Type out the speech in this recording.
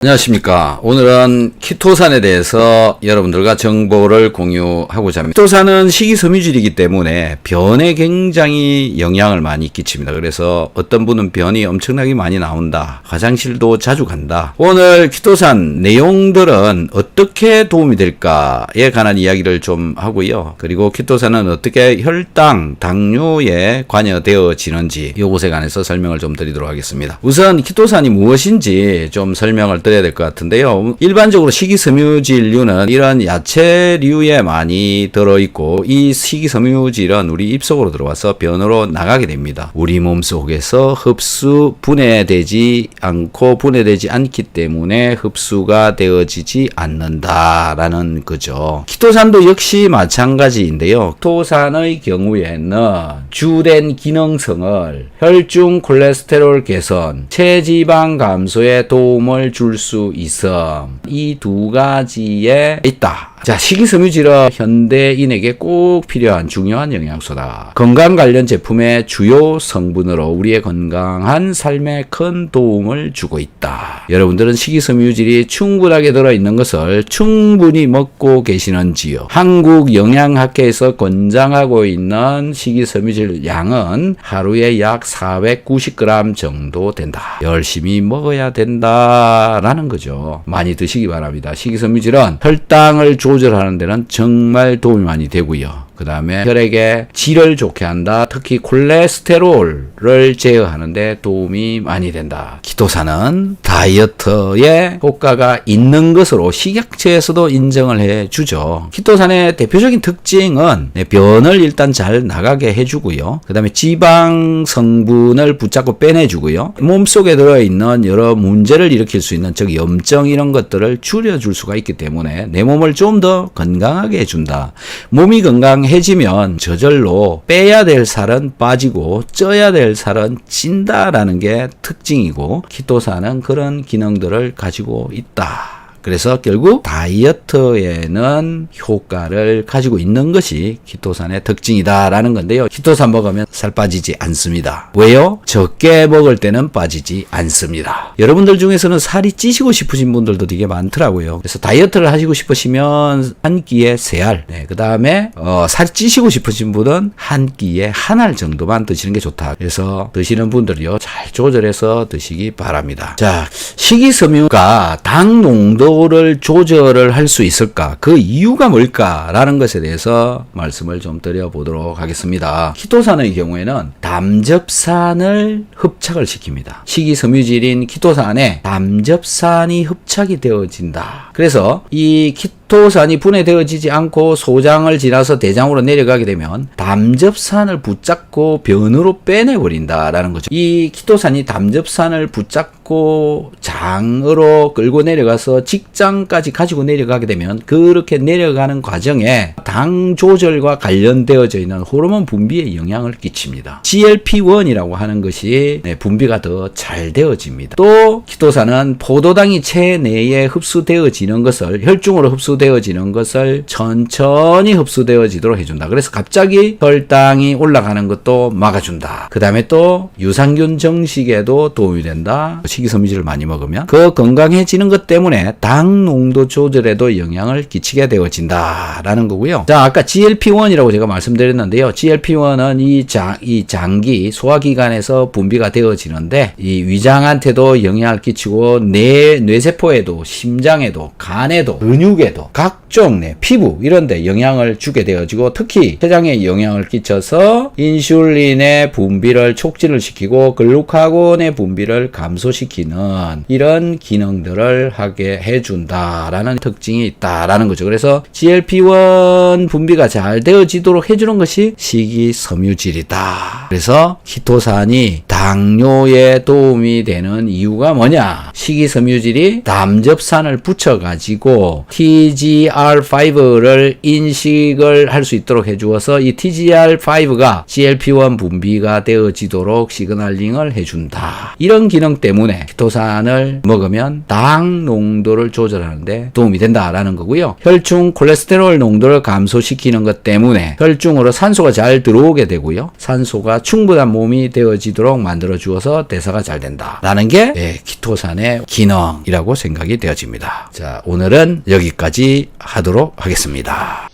안녕하십니까. 오늘은 키토산에 대해서 여러분들과 정보를 공유하고자 합니다. 키토산은 식이섬유질이기 때문에 변에 굉장히 영향을 많이 끼칩니다. 그래서 어떤 분은 변이 엄청나게 많이 나온다, 화장실도 자주 간다. 오늘 키토산 내용들은 어떻게 도움이 될까에 관한 이야기를 좀 하고요. 그리고 키토산은 어떻게 혈당, 당뇨에 관여되어지는지 이것에 관해서 설명을 좀 드리도록 하겠습니다. 우선 키토산이 무엇인지 좀 설명을 드려야 될 것 같은데요. 일반적으로 식이섬유질류는 이런 야채류에 많이 들어있고, 이 식이섬유질은 우리 입속으로 들어와서 변으로 나가게 됩니다. 우리 몸속에서 분해되지 않기 때문에 흡수가 되어지지 않는다라는 거죠. 키토산도 역시 마찬가지인데요. 키토산의 경우에는 주된 기능성을 혈중 콜레스테롤 개선, 체지방 감소에 도움을 줄 수 있어. 이 두 가지에 있다. 자, 식이섬유질은 현대인에게 꼭 필요한 중요한 영양소다. 건강 관련 제품의 주요 성분으로 우리의 건강한 삶에 큰 도움을 주고 있다. 여러분들은 식이섬유질이 충분하게 들어있는 것을 충분히 먹고 계시는지요? 한국영양학회에서 권장하고 있는 식이섬유질 양은 하루에 약 490g 정도 된다. 열심히 먹어야 된다라는 거죠. 많이 드시기 바랍니다. 식이섬유질은 혈당을 조절하는 데는 정말 도움이 많이 되고요. 그 다음에 혈액의 질을 좋게 한다. 특히 콜레스테롤을 제어하는 데 도움이 많이 된다. 키토산은 다이어트에 효과가 있는 것으로 식약처에서도 인정을 해주죠. 키토산의 대표적인 특징은 변을 일단 잘 나가게 해주고요. 그 다음에 지방 성분을 붙잡고 빼내주고요. 몸속에 들어있는 여러 문제를 일으킬 수 있는, 즉 염증 이런 것들을 줄여줄 수가 있기 때문에 내 몸을 좀 더 건강하게 해준다. 몸이 건강해지면 저절로 빼야 될 살은 빠지고 쪄야 될 살은 찐다라는 게 특징이고, 키토산은 그런 기능들을 가지고 있다. 그래서 결국 다이어트에는 효과를 가지고 있는 것이 키토산의 특징이다라는 건데요. 키토산 먹으면 살 빠지지 않습니다. 왜요? 적게 먹을 때는 빠지지 않습니다. 여러분들 중에서는 살이 찌시고 싶으신 분들도 되게 많더라고요. 그래서 다이어트를 하시고 싶으시면 한 끼에 3알, 그 다음에 살이 찌시고 싶으신 분은 한 끼에 1알 정도만 드시는 게 좋다. 그래서 드시는 분들이요, 잘 조절해서 드시기 바랍니다. 자, 식이섬유가 당 농도 를 조절을 할 수 있을까? 그 이유가 뭘까라는 것에 대해서 말씀을 좀 드려보도록 하겠습니다. 키토산의 경우에는 담즙산을 흡착을 시킵니다. 식이섬유질인 키토산에 담즙산이 흡착이 되어진다. 그래서 이 키토산이 분해되어지지 않고 소장을 지나서 대장으로 내려가게 되면 담즙산을 붙잡고 변으로 빼내버린다라는 거죠. 이 키토산이 담즙산을 붙잡고 장으로 끌고 내려가서 직장까지 가지고 내려가게 되면, 그렇게 내려가는 과정에 당 조절과 관련되어져 있는 호르몬 분비에 영향을 끼칩니다. GLP-1이라고 하는 것이 분비가 더 잘 되어집니다. 또 키토산은 포도당이 체내에 흡수되어지는 것을, 혈중으로 흡수되어지는 것을 천천히 흡수되어지도록 해준다. 그래서 갑자기 혈당이 올라가는 것도 막아준다. 그 다음에 또 유산균 정식에도 도움이 된다. 식이섬유질을 많이 먹으면 그 건강해지는 것 때문에 당 농도 조절에도 영향을 끼치게 되어진다 라는 거고요. 자, 아까 GLP-1이라고 제가 말씀드렸는데요. GLP-1은 이 장기 소화기관에서 분비가 되어지는데, 이 위장한테도 영향을 끼치고 뇌세포에도, 심장에도, 간에도, 근육에도, 각종 피부 이런 데 영향을 주게 되어지고, 특히 췌장에 영향을 끼쳐서 인슐린의 분비를 촉진을 시키고 글루카곤의 분비를 감소시키는 이런 기능들을 하게 해준다라는 특징이 있다라는 거죠. 그래서 GLP-1 분비가 잘 되어지도록 해주는 것이 식이섬유질이다. 그래서 키토산이 당뇨에 도움이 되는 이유가 뭐냐? 식이섬유질이 담즙산을 붙여가지고 TGR5를 인식을 할 수 있도록 해주어서 이 TGR5가 GLP-1 분비가 되어지도록 시그널링을 해준다. 이런 기능 때문에 키토산을 먹으면 당 농도를 조절하는데 도움이 된다라는 거고요. 혈중 콜레스테롤 농도를 감소시키는 것 때문에 혈중으로 산소가 잘 들어오게 되고요. 산소가 충분한 몸이 되어지도록 만들어 주어서 대사가 잘 된다라는 게 키토산의 기능이라고 생각이 되어집니다. 자, 오늘은 여기까지 하도록 하겠습니다.